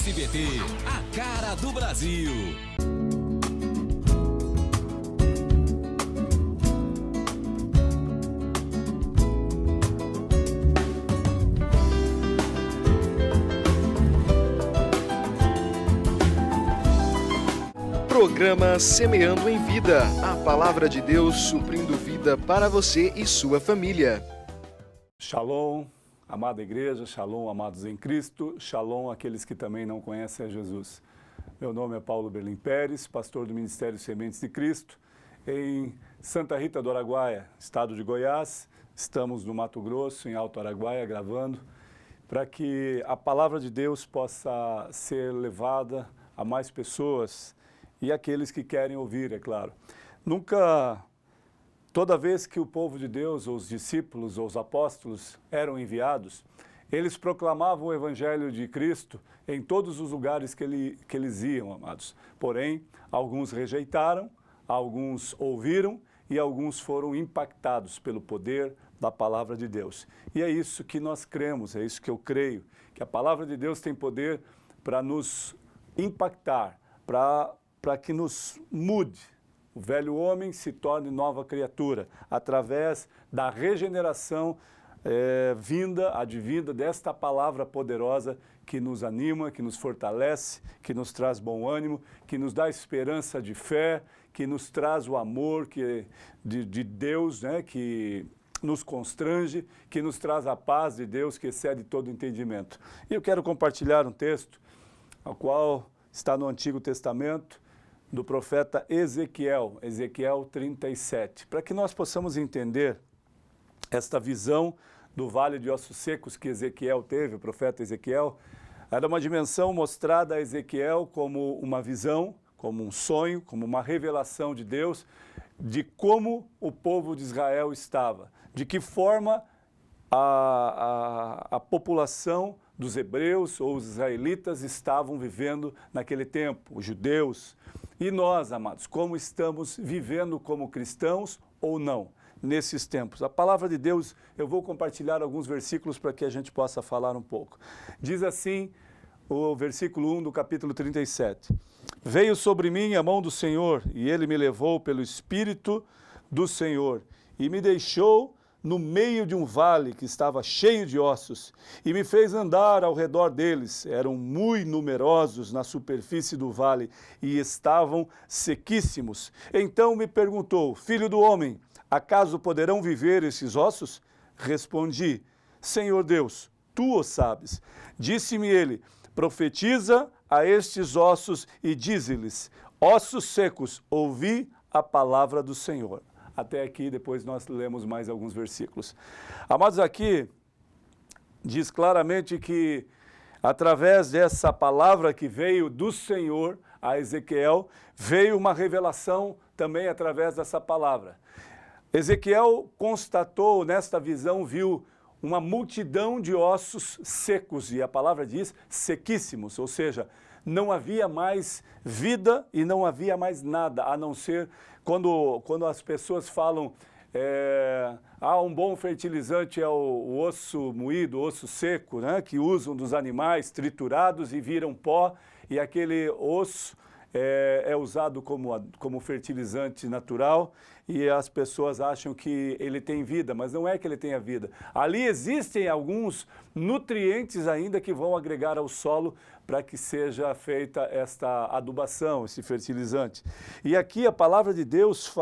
SBT, a cara do Brasil. Programa Semeando em Vida, a palavra de Deus suprindo vida para você e sua família. Shalom, amada igreja, shalom, amados em Cristo, shalom aqueles que também não conhecem a Jesus. Meu nome é Paulo Berlim Pérez, pastor do Ministério Sementes de Cristo, em Santa Rita do Araguaia, estado de Goiás. Estamos no Mato Grosso, em Alto Araguaia, gravando, para que a palavra de Deus possa ser levada a mais pessoas e aqueles que querem ouvir, é claro. Toda vez que o povo de Deus, ou os discípulos, ou os apóstolos eram enviados, eles proclamavam o Evangelho de Cristo em todos os lugares que eles iam, amados. Porém, alguns rejeitaram, alguns ouviram e alguns foram impactados pelo poder da palavra de Deus. E é isso que nós cremos, é isso que eu creio, que a palavra de Deus tem poder para nos impactar, para que nos mude. O velho homem se torne nova criatura, através da regeneração advinda desta palavra poderosa que nos anima, que nos fortalece, que nos traz bom ânimo, que nos dá esperança de fé, que nos traz o amor de Deus, né, que nos constrange, que nos traz a paz de Deus que excede todo entendimento. E eu quero compartilhar um texto, ao qual está no Antigo Testamento, do profeta Ezequiel 37, para que nós possamos entender esta visão do Vale de Ossos Secos que Ezequiel teve, o profeta Ezequiel. Era uma dimensão mostrada a Ezequiel como uma visão, como um sonho, como uma revelação de Deus, de como o povo de Israel estava, de que forma a população dos hebreus ou os israelitas estavam vivendo naquele tempo, os judeus. E nós, amados, como estamos vivendo como cristãos ou não nesses tempos? A palavra de Deus, eu vou compartilhar alguns versículos para que a gente possa falar um pouco. Diz assim o versículo 1 do capítulo 37. Veio sobre mim a mão do Senhor, e ele me levou pelo Espírito do Senhor, e me deixou no meio de um vale que estava cheio de ossos, e me fez andar ao redor deles. Eram muito numerosos na superfície do vale, e estavam sequíssimos. Então me perguntou: filho do homem, acaso poderão viver esses ossos? Respondi: Senhor Deus, tu o sabes. Disse-me ele: profetiza a estes ossos e dize-lhes: ossos secos, ouvi a palavra do Senhor. Até aqui, depois nós lemos mais alguns versículos. Amados, aqui diz claramente que através dessa palavra que veio do Senhor a Ezequiel, veio uma revelação também através dessa palavra. Ezequiel constatou, nesta visão, viu uma multidão de ossos secos, e a palavra diz sequíssimos, ou seja, não havia mais vida e não havia mais nada, a não ser quando as pessoas falam um bom fertilizante é o osso moído, o osso seco, né, que usam dos animais triturados e viram pó, e aquele osso é usado como fertilizante natural, e as pessoas acham que ele tem vida, mas não é que ele tenha vida. Ali existem alguns nutrientes ainda que vão agregar ao solo para que seja feita esta adubação, esse fertilizante. E aqui a palavra de Deus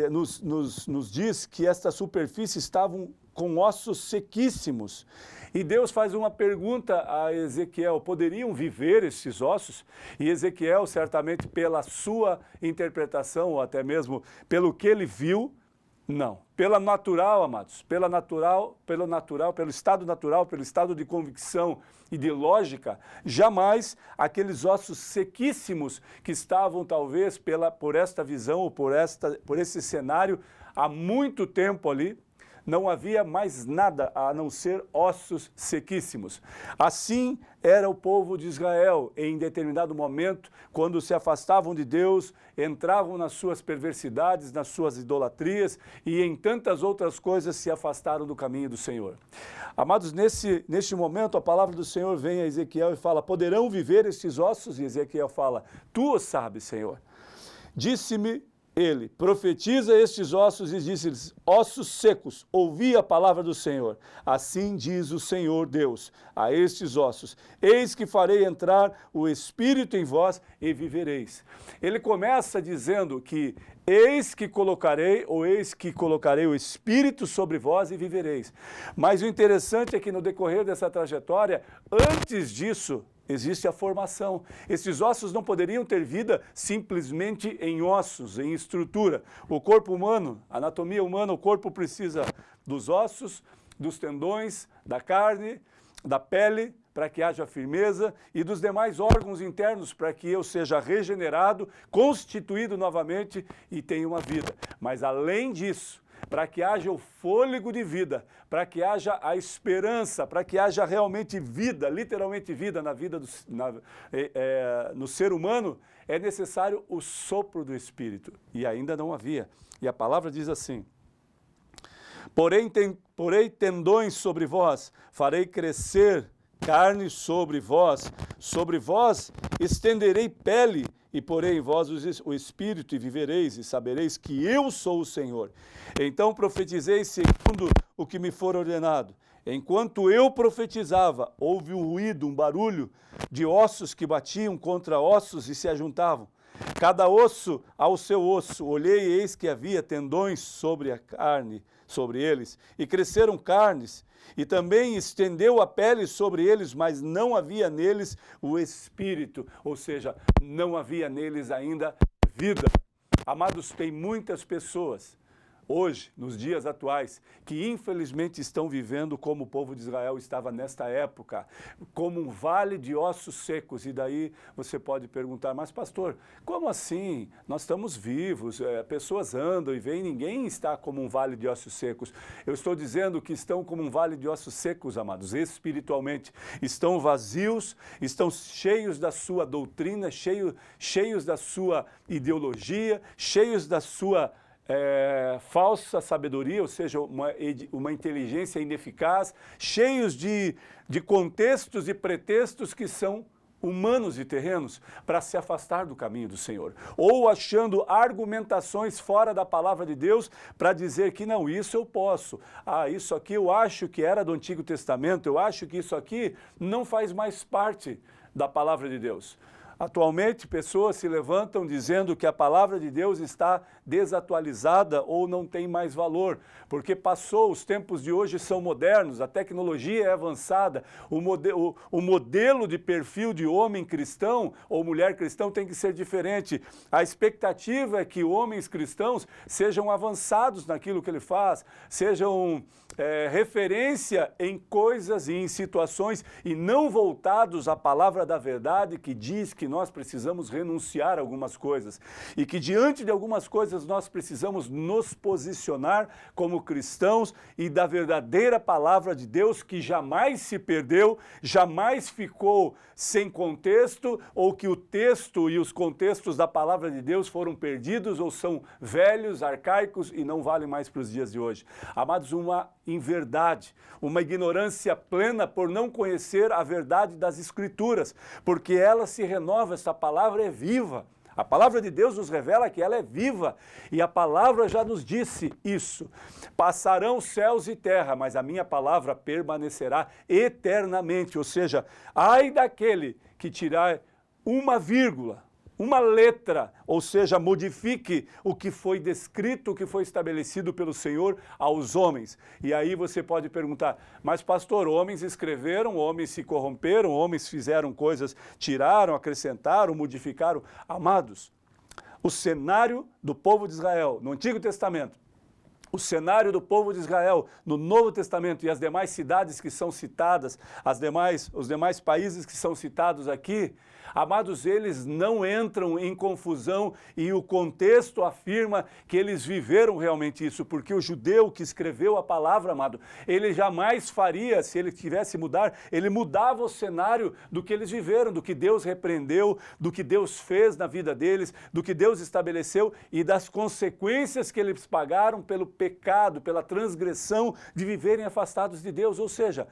nos diz que esta superfície estavam com ossos sequíssimos. E Deus faz uma pergunta a Ezequiel: poderiam viver esses ossos? E Ezequiel, certamente pela sua interpretação, ou até mesmo pelo que ele viu, não. Pela natural, amados, pelo estado natural, pelo estado de convicção e de lógica, jamais aqueles ossos sequíssimos que estavam talvez por esta visão ou por esse cenário há muito tempo ali, não havia mais nada a não ser ossos sequíssimos. Assim era o povo de Israel em determinado momento, quando se afastavam de Deus, entravam nas suas perversidades, nas suas idolatrias e em tantas outras coisas se afastaram do caminho do Senhor. Amados, neste momento a palavra do Senhor vem a Ezequiel e fala: poderão viver estes ossos? E Ezequiel fala: tu o sabes, Senhor. Disse-me ele: profetiza estes ossos, e disse-lhes: ossos secos, ouvi a palavra do Senhor. Assim diz o Senhor Deus a estes ossos: eis que farei entrar o Espírito em vós e vivereis. Ele começa dizendo que eis que colocarei o Espírito sobre vós e vivereis. Mas o interessante é que no decorrer dessa trajetória, antes disso, existe a formação. Esses ossos não poderiam ter vida simplesmente em ossos, em estrutura. O corpo humano, a anatomia humana, o corpo precisa dos ossos, dos tendões, da carne, da pele, para que haja firmeza, e dos demais órgãos internos, para que eu seja regenerado, constituído novamente e tenha uma vida. Mas além disso, para que haja o fôlego de vida, para que haja a esperança, para que haja realmente vida, literalmente vida na vida no ser humano, é necessário o sopro do Espírito. E ainda não havia. E a palavra diz assim: porei tendões sobre vós, farei crescer carne sobre vós estenderei pele, e porei em vós o Espírito, e vivereis, e sabereis que eu sou o Senhor. Então profetizei segundo o que me for ordenado. Enquanto eu profetizava, houve um ruído, um barulho de ossos que batiam contra ossos e se ajuntavam. Cada osso ao seu osso. Olhei e eis que havia tendões sobre a carne, sobre eles, e cresceram carnes, e também estendeu a pele sobre eles, mas não havia neles o Espírito, ou seja, não havia neles ainda vida. Amados, tem muitas pessoas hoje, nos dias atuais, que infelizmente estão vivendo como o povo de Israel estava nesta época, como um vale de ossos secos. E daí você pode perguntar: mas pastor, como assim? Nós estamos vivos, pessoas andam e vêm, ninguém está como um vale de ossos secos. Eu estou dizendo que estão como um vale de ossos secos, amados, espiritualmente. Estão vazios, estão cheios da sua doutrina, cheios da sua ideologia, cheios da sua falsa sabedoria, ou seja, uma inteligência ineficaz, cheios de contextos e pretextos que são humanos e terrenos para se afastar do caminho do Senhor, ou achando argumentações fora da palavra de Deus para dizer que não, isso eu posso, isso aqui eu acho que era do Antigo Testamento, eu acho que isso aqui não faz mais parte da palavra de Deus. Atualmente, pessoas se levantam dizendo que a palavra de Deus está desatualizada ou não tem mais valor, porque passou, os tempos de hoje são modernos, a tecnologia é avançada, o modelo de perfil de homem cristão ou mulher cristão tem que ser diferente. A expectativa é que homens cristãos sejam avançados naquilo que ele faz, sejam referência em coisas e em situações e não voltados à palavra da verdade, que diz que nós precisamos renunciar a algumas coisas e que diante de algumas coisas nós precisamos nos posicionar como cristãos e da verdadeira palavra de Deus, que jamais se perdeu, jamais ficou sem contexto, ou que o texto e os contextos da palavra de Deus foram perdidos ou são velhos, arcaicos e não valem mais para os dias de hoje. Amados, uma inverdade, uma ignorância plena por não conhecer a verdade das Escrituras, porque ela se renova, essa palavra é viva. A palavra de Deus nos revela que ela é viva, e a palavra já nos disse isso. Passarão céus e terra, mas a minha palavra permanecerá eternamente. Ou seja, ai daquele que tirar uma vírgula, uma letra, ou seja, modifique o que foi descrito, o que foi estabelecido pelo Senhor aos homens. E aí você pode perguntar: mas pastor, homens escreveram, homens se corromperam, homens fizeram coisas, tiraram, acrescentaram, modificaram. Amados, o cenário do povo de Israel no Antigo Testamento, o cenário do povo de Israel no Novo Testamento e as demais cidades que são citadas, os demais países que são citados aqui, amados, eles não entram em confusão e o contexto afirma que eles viveram realmente isso, porque o judeu que escreveu a palavra, amado, ele jamais faria, se ele tivesse mudar, ele mudava o cenário do que eles viveram, do que Deus repreendeu, do que Deus fez na vida deles, do que Deus estabeleceu e das consequências que eles pagaram pelo pecado, pela transgressão de viverem afastados de Deus. Ou seja,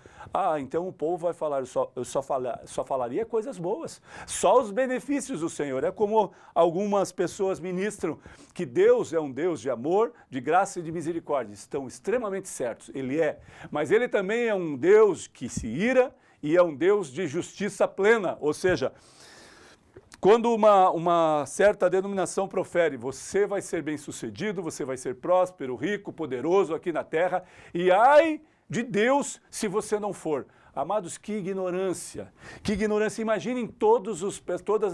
então o povo vai falar, eu só falaria coisas boas, só os benefícios do Senhor. É como algumas pessoas ministram que Deus é um Deus de amor, de graça e de misericórdia. Estão extremamente certos, Ele é. Mas Ele também é um Deus que se ira e é um Deus de justiça plena. Ou seja, quando uma certa denominação profere, você vai ser bem-sucedido, você vai ser próspero, rico, poderoso aqui na terra, e ai de Deus se você não for. Amados, que ignorância, que ignorância. Imaginem todas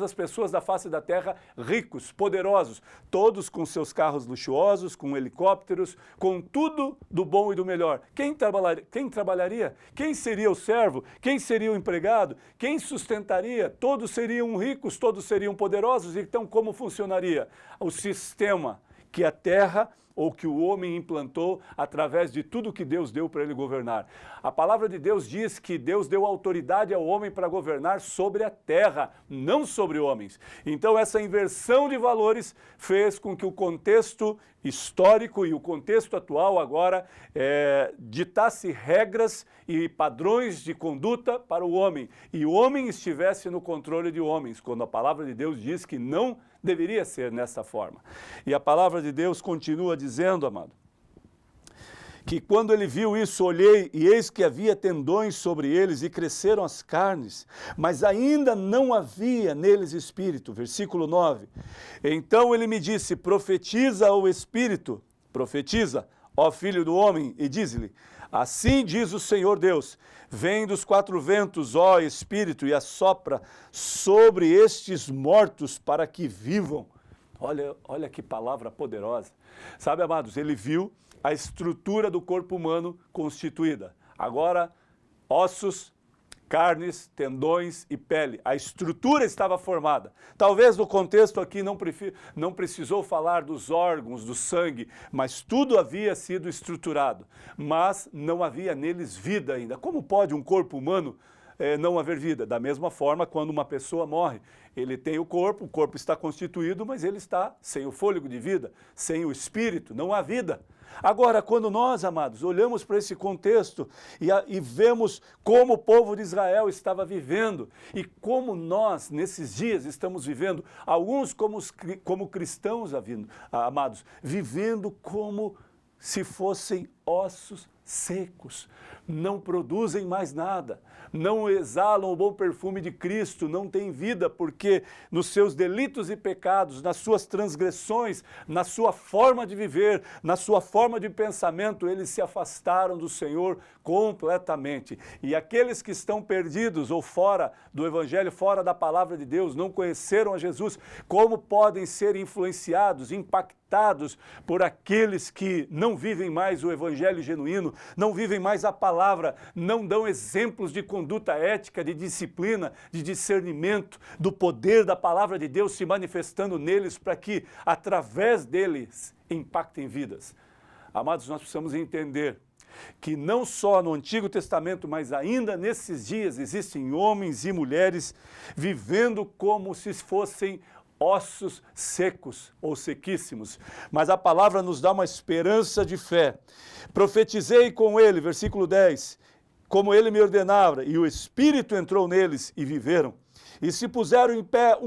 as pessoas da face da terra ricos, poderosos, todos com seus carros luxuosos, com helicópteros, com tudo do bom e do melhor. Quem trabalharia? Quem seria o servo? Quem seria o empregado? Quem sustentaria? Todos seriam ricos, todos seriam poderosos. Então, como funcionaria? O sistema que a terra ou que o homem implantou através de tudo que Deus deu para ele governar. A palavra de Deus diz que Deus deu autoridade ao homem para governar sobre a terra, não sobre homens. Então essa inversão de valores fez com que o contexto histórico e o contexto atual agora ditasse regras e padrões de conduta para o homem. E o homem estivesse no controle de homens, quando a palavra de Deus diz que não deveria ser dessa forma. E a palavra de Deus continua dizendo, amado, que quando ele viu isso, olhei e eis que havia tendões sobre eles e cresceram as carnes, mas ainda não havia neles espírito. Versículo 9. Então ele me disse, profetiza o Espírito, profetiza, ó filho do homem, e diz-lhe, assim diz o Senhor Deus, vem dos quatro ventos, ó Espírito, e assopra sobre estes mortos para que vivam. Olha que palavra poderosa. Sabe, amados, ele viu a estrutura do corpo humano constituída. Agora, ossos, carnes, tendões e pele. A estrutura estava formada. Talvez no contexto aqui não precisou falar dos órgãos, do sangue, mas tudo havia sido estruturado. Mas não havia neles vida ainda. Como pode um corpo humano não haver vida? Da mesma forma, quando uma pessoa morre, ele tem o corpo está constituído, mas ele está sem o fôlego de vida, sem o espírito, não há vida. Agora, quando nós, amados, olhamos para esse contexto e vemos como o povo de Israel estava vivendo e como nós, nesses dias, estamos vivendo, alguns como cristãos, amados, vivendo como se fossem ossos secos, não produzem mais nada, não exalam o bom perfume de Cristo, não têm vida, porque nos seus delitos e pecados, nas suas transgressões, na sua forma de viver, na sua forma de pensamento, eles se afastaram do Senhor completamente. E aqueles que estão perdidos ou fora do Evangelho, fora da palavra de Deus, não conheceram a Jesus, como podem ser influenciados, impactados por aqueles que não vivem mais o Evangelho genuíno, não vivem mais a palavra, não dão exemplos de conduta ética, de disciplina, de discernimento, do poder da palavra de Deus se manifestando neles para que, através deles, impactem vidas. Amados, nós precisamos entender que não só no Antigo Testamento, mas ainda nesses dias existem homens e mulheres vivendo como se fossem ossos secos ou sequíssimos, mas a palavra nos dá uma esperança de fé. Profetizei com ele, versículo 10, como ele me ordenava, e o Espírito entrou neles e viveram. E se puseram em pé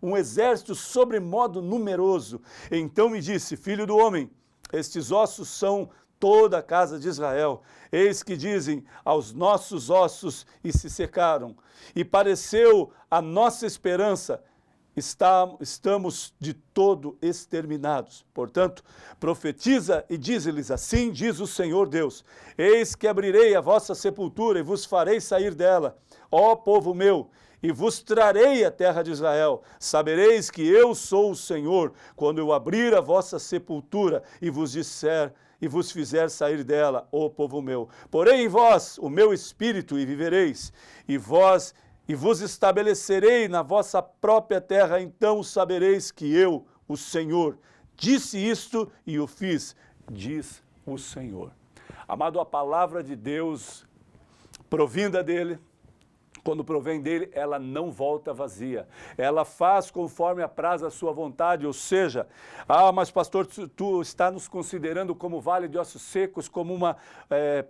um exército sobremodo numeroso. Então me disse, filho do homem, estes ossos são toda a casa de Israel. Eis que dizem aos nossos ossos e se secaram. E pareceu a nossa esperança estamos de todo exterminados. Portanto, profetiza e dize-lhes, assim diz o Senhor Deus, eis que abrirei a vossa sepultura e vos farei sair dela, ó povo meu, e vos trarei a terra de Israel. Sabereis que eu sou o Senhor, quando eu abrir a vossa sepultura e vos disser e vos fizer sair dela, ó povo meu. Porém em vós o meu espírito e vivereis, e vos estabelecerei na vossa própria terra, então sabereis que eu, o Senhor, disse isto e o fiz, diz o Senhor. Amado, a palavra de Deus, provinda dele, quando provém dele, ela não volta vazia. Ela faz conforme apraz a sua vontade, ou seja, mas pastor, tu está nos considerando como vale de ossos secos, como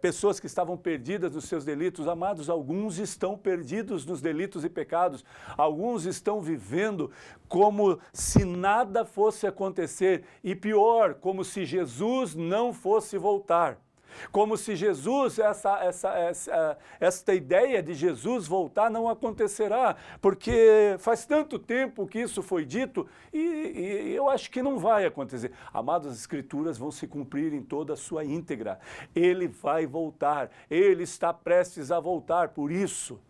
pessoas que estavam perdidas nos seus delitos. Amados, alguns estão perdidos nos delitos e pecados. Alguns estão vivendo como se nada fosse acontecer. E pior, como se Jesus não fosse voltar. Como se Jesus, esta ideia de Jesus voltar não acontecerá, porque faz tanto tempo que isso foi dito e eu acho que não vai acontecer. Amados, as Escrituras vão se cumprir em toda a sua íntegra. Ele vai voltar, ele está prestes a voltar, por isso,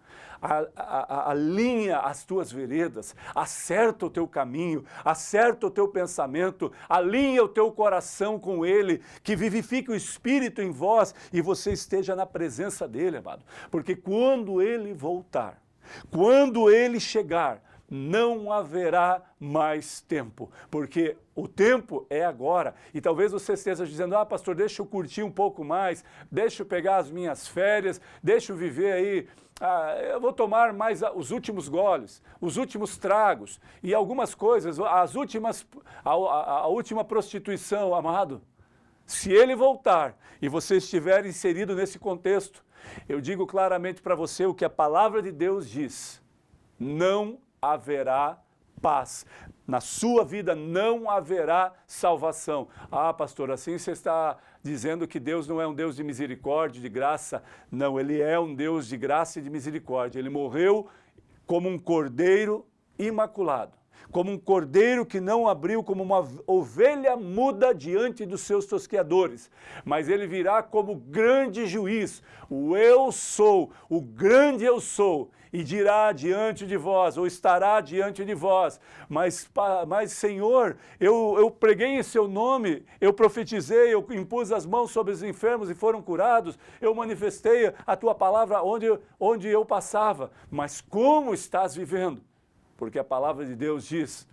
alinha as tuas veredas, acerta o teu caminho, acerta o teu pensamento, alinha o teu coração com ele, que vivifique o Espírito em vós e você esteja na presença dele, amado. Porque quando ele voltar, quando ele chegar, não haverá mais tempo, porque o tempo é agora. E talvez você esteja dizendo, pastor, deixa eu curtir um pouco mais, deixa eu pegar as minhas férias, deixa eu viver aí, eu vou tomar mais os últimos goles, os últimos tragos e algumas coisas, a última prostituição, amado. Se ele voltar e você estiver inserido nesse contexto, eu digo claramente para você o que a palavra de Deus diz, não haverá paz. Na sua vida não haverá salvação. Pastor, assim você está dizendo que Deus não é um Deus de misericórdia, de graça. Não, Ele é um Deus de graça e de misericórdia. Ele morreu como um cordeiro imaculado, como um cordeiro que não abriu, como uma ovelha muda diante dos seus tosqueadores. Mas ele virá como grande juiz, o eu sou, o grande eu sou, e dirá diante de vós, ou estará diante de vós, mas Senhor, eu preguei em seu nome, eu profetizei, eu impus as mãos sobre os enfermos e foram curados, eu manifestei a tua palavra onde eu passava, mas como estás vivendo? Porque a palavra de Deus diz,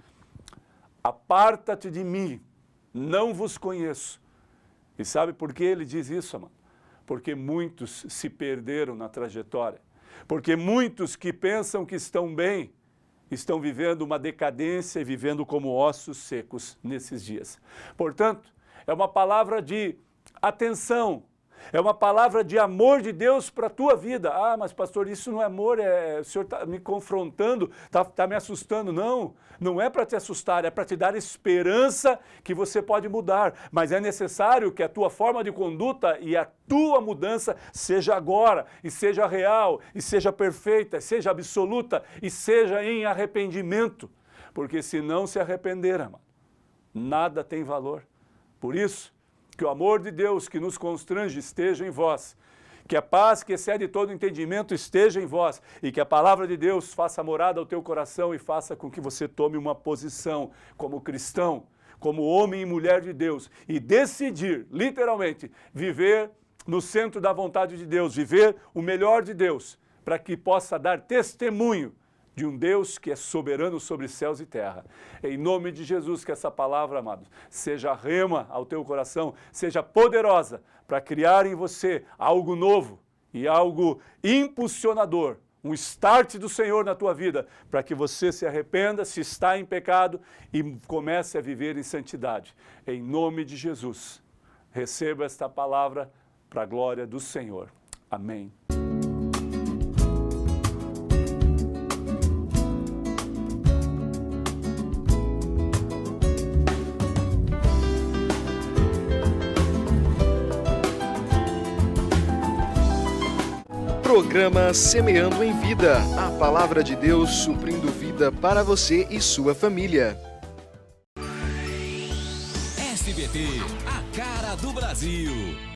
aparta-te de mim, não vos conheço. E sabe por que ele diz isso, amado? Porque muitos se perderam na trajetória. Porque muitos que pensam que estão bem, estão vivendo uma decadência e vivendo como ossos secos nesses dias. Portanto, é uma palavra de atenção, é uma palavra de amor de Deus para a tua vida. Mas pastor, isso não é amor, o senhor está me confrontando, está me assustando. Não, não é para te assustar, é para te dar esperança que você pode mudar. Mas é necessário que a tua forma de conduta e a tua mudança seja agora, e seja real, e seja perfeita, seja absoluta, e seja em arrependimento. Porque se não se arrepender, amado, nada tem valor. Por isso, que o amor de Deus que nos constrange esteja em vós, que a paz que excede todo entendimento esteja em vós e que a palavra de Deus faça morada ao teu coração e faça com que você tome uma posição como cristão, como homem e mulher de Deus e decidir, literalmente, viver no centro da vontade de Deus, viver o melhor de Deus, para que possa dar testemunho de um Deus que é soberano sobre céus e terra. Em nome de Jesus, que essa palavra, amados, seja rema ao teu coração, seja poderosa para criar em você algo novo e algo impulsionador, um start do Senhor na tua vida, para que você se arrependa, se está em pecado e comece a viver em santidade. Em nome de Jesus, receba esta palavra para a glória do Senhor. Amém. Programa Semeando em Vida. A palavra de Deus suprindo vida para você e sua família. SBT, a cara do Brasil.